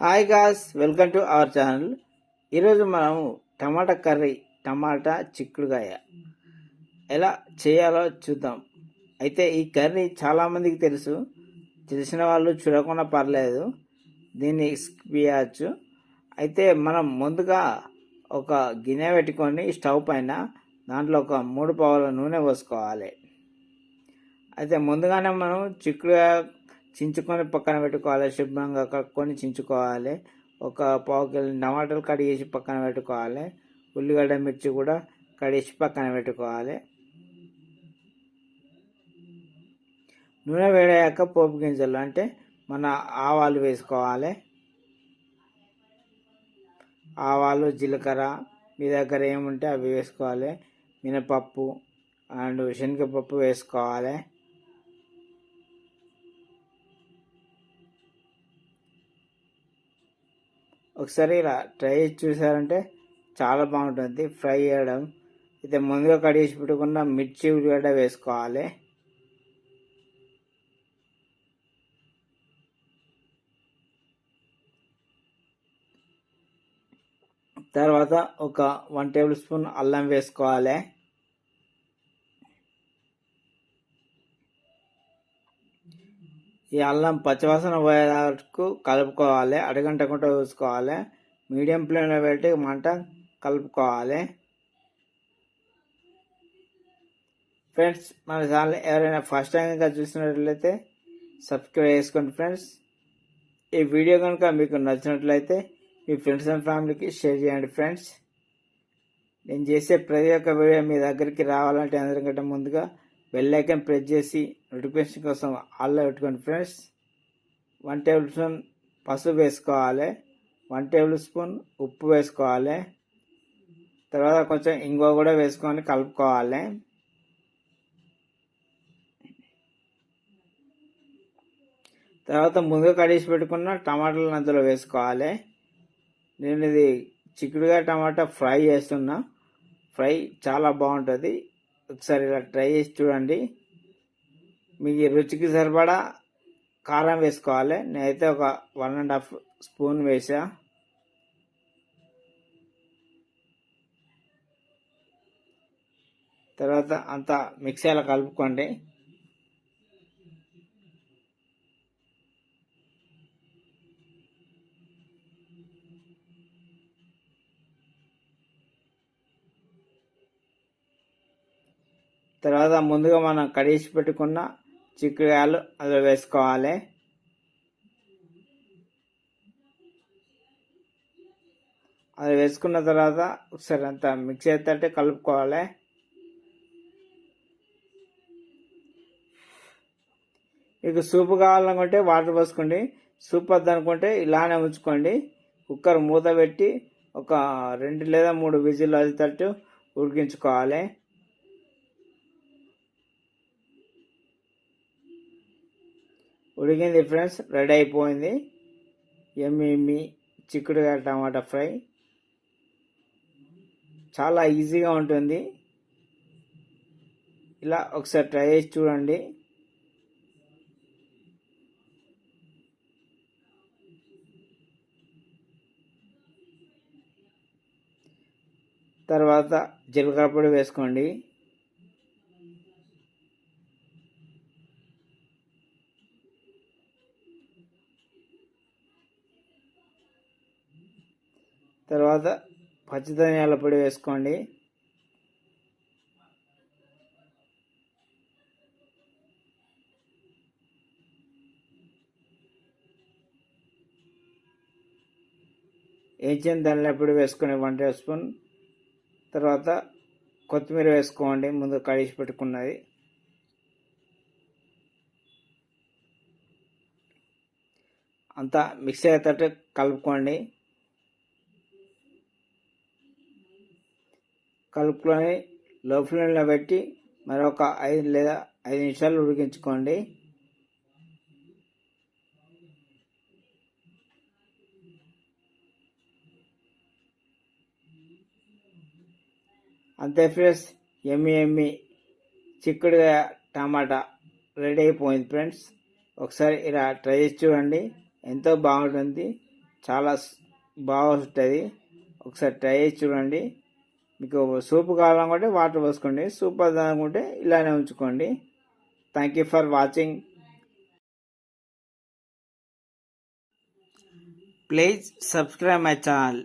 Hi guys, welcome to our channel. ఈరోజు మనము టమాటా curry, టమాటా చిక్కుడుకాయ ఎలా చేయాలో చూద్దాం. అయితే ఈ కర్రీ చాలామందికి తెలిసిన వాళ్ళు చూడకుండా పర్లేదు, దీన్ని స్కిప్ చేయవచ్చు. అయితే మనం ముందుగా ఒక గిన్నె పెట్టుకొని స్టవ్ పైన దాంట్లో ఒక 3 పావుల నూనె పోసుకోవాలి. అయితే ముందుగానే మనం చిక్కుడుకాయ చించుకొని పక్కన పెట్టుకోవాలి. శుభ్రంగా కడుక్కొని చించుకోవాలి. ఒక పావు కిలో టమాటాలు కట్ చేసి పక్కన పెట్టుకోవాలి. ఉల్లిగడ్డ మిర్చి కూడా కడిగి పక్కన పెట్టుకోవాలి. నూనె వేడయ్యాక పోపు గింజలు అంటే మన ఆవాలు వేసుకోవాలి. ఆవాలు, జీలకర్ర మీ దగ్గర ఏముంటే అవి వేసుకోవాలి. మినపప్పు అండ్ శనగపప్పు వేసుకోవాలి. ఒకసారి ఇలా ట్రై చేసి చూసారంటే చాలా బాగుంటుంది ఫ్రై చేయడం. అయితే ముందుగా కడిగేసి పెట్టుకున్న మిర్చి, ఉల్లిగడ్డ వేసుకోవాలి. తర్వాత ఒక 1 టేబుల్ స్పూన్ అల్లం వేసుకోవాలి. ఈ అల్లం పచ్చివాసన పోయేదాకు కలుపుకోవాలి. అడగంటకుండా చూసుకోవాలి. మీడియం ఫ్లేమ్లో పెట్టి మంట కలుపుకోవాలి. ఫ్రెండ్స్, మన ఛానల్ ఎవరైనా ఫస్ట్ టైం కనుక చూసినట్లయితే సబ్స్క్రైబ్ చేసుకోండి ఫ్రెండ్స్. ఈ వీడియో కనుక మీకు నచ్చినట్లయితే మీ ఫ్రెండ్స్ అండ్ ఫ్యామిలీకి షేర్ చేయండి ఫ్రెండ్స్. నేను చేసే ప్రతి ఒక్క వీడియో మీ దగ్గరికి రావాలంటే అందరికంటే ముందుగా బెల్ ఐకాన్ ప్రెస్ చేసి నోటిఫికేషన్ కోసం ఆల్లో పెట్టుకోండి ఫ్రెండ్స్. 1 టేబుల్ స్పూన్ పసుపు వేసుకోవాలి. 1 టేబుల్ స్పూన్ ఉప్పు వేసుకోవాలి. తర్వాత కొంచెం ఇంగువ కూడా వేసుకొని కలుపుకోవాలి. తర్వాత ముందుగా కడిగి పెట్టుకున్న టమాటాలను అందులో వేసుకోవాలి. నేను ఇది చిక్కుడుగా టమాటా ఫ్రై చేస్తున్నా. ఫ్రై చాలా బాగుంటుంది. ఒకసారి ఇలా ట్రై చేసి చూడండి. మీకు రుచికి సరిపడా కారం వేసుకోవాలి. నేనైతే ఒక 1.5 స్పూన్ వేసా. తర్వాత అంతా మిక్సీలో కలుపుకోండి. తర్వాత ముందుగా మనం కడిగి పెట్టుకున్న చిక్కుడుకాయలు అందులో వేసుకోవాలి. అది వేసుకున్న తర్వాత ఒకసారి అంతా మిక్స్ అయితే కలుపుకోవాలి. మీకు సూప్ కావాలనుకుంటే వాటర్ పోసుకోండి. సూప్ వద్దనుకుంటే ఇలానే ఉంచుకోండి. కుక్కర్ మూత పెట్టి ఒక 2 లేదా 3 విజిల్ వచ్చేటట్టు ఉడికించుకోవాలి. ఉడికింది ఫ్రెండ్స్, రెడీ అయిపోయింది. ఎమ్మి చిక్కుడుకాయ టమాటా ఫ్రై చాలా ఈజీగా ఉంటుంది. ఇలా ఒకసారి ట్రై చేసి చూడండి. తర్వాత జీలకర్ర పొడి వేసుకోండి. తర్వాత పచ్చి ధనియాల పొడి వేసుకోండి. వేయించిన ధనియాల పొడి వేసుకొని 1 టేబుల్ స్పూన్. తర్వాత కొత్తిమీర వేసుకోండి, ముందు కడిగి పెట్టుకున్నది. అంతా మిక్స్ అయ్యేటట్టు కలుపుకోండి. కలుపుకొని లో ఫ్లేమ్లో పెట్టి మరొక 5 లేదా 5 నిమిషాలు ఉడికించుకోండి. అంతే ఫ్రెండ్స్, ఎమ్మి చిక్కుడుగా టమాటా రెడీ అయిపోయింది ఫ్రెండ్స్. ఒకసారి ఇలా ట్రై చేసి చూడండి, ఎంతో బాగుంటుంది. చాలా బాగుంటుంది. ఒకసారి ట్రై చేసి చూడండి. మీకు సూప్ కావాలనుకుంటే వాటర్ పోసుకోండి, సూప్ అనుకుంటే ఇలానే ఉంచుకోండి. Thank you for watching. Please subscribe my channel.